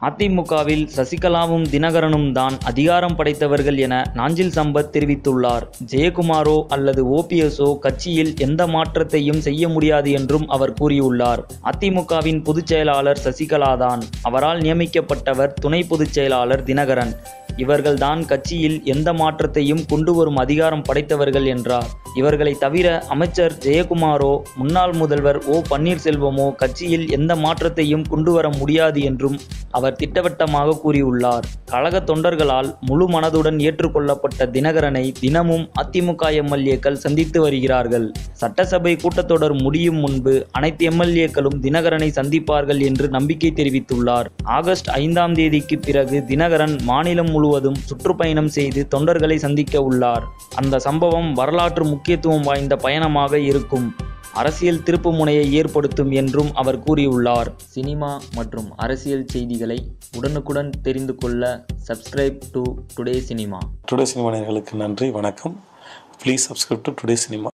அதிமுகவில் சசிகலாவும் தினகரனும் தான் அதிகாரம் படைத்தவர்கள் என நாஞ்சில் சம்பத் தெரிவித்துள்ளார். ஜெயக்குமாரோ அல்லது ஓபிஎஸ்ஓ கட்சியில் எந்த மாற்றத்தையும் செய்ய முடியாது என்றும் அவர் கூறியுள்ளார். அதிமுகவின் பொதுச் செயலாளர் சசிகலாதான். அவரால் நியமிக்கப்பட்டவர் துணை பொதுச் செயலாளர் தினகரன். இவர்கள்தான் கட்சியில் எந்த மாற்றத்தையும் கொண்டு வரும் அதிகாரம் படைத்தவர்கள் என்றார். இவர்களை தவிர அமைச்சர் ஜெயக்குமாரோ முன்னாள் முதல்வர் ஓ பன்னீர்செல்வமோ கட்சியில் எந்த மாற்றத்தையும் கொண்டு வர முடியாது என்றும் அவர் திட்டவட்டமாக கூறியுள்ளார். கழக தொண்டர்களால் முழு மனதுடன் ஏற்றுக்கொள்ளப்பட்ட தினகரனை தினமும் அதிமுக எம்எல்ஏக்கள் சந்தித்து வருகிறார்கள். சட்டசபை கூட்டத்தொடர் முடியும் முன்பு அனைத்து எம்எல்ஏக்களும் தினகரனை சந்திப்பார்கள் என்று நம்பிக்கை தெரிவித்துள்ளார். ஆகஸ்ட் 5ஆம் தேதிக்கு பிறகு தினகரன் மாநிலம் முழுவதும் சுற்றுப்பயணம் செய்து தொண்டர்களை சந்திக்க உள்ளார். அந்த சம்பவம் வரலாற்று முக்கியத்துவம் வாய்ந்த பயணமாக இருக்கும். அரசியல் திருப்பு முனையை ஏற்படுத்தும் என்றும் அவர் கூறியுள்ளார். சினிமா மற்றும் அரசியல் செய்திகளை உடனுக்குடன் தெரிந்து கொள்ள subscribe to today cinema. Today cinema நேயர்களுக்கு நன்றி, வணக்கம். Please subscribe to today cinema.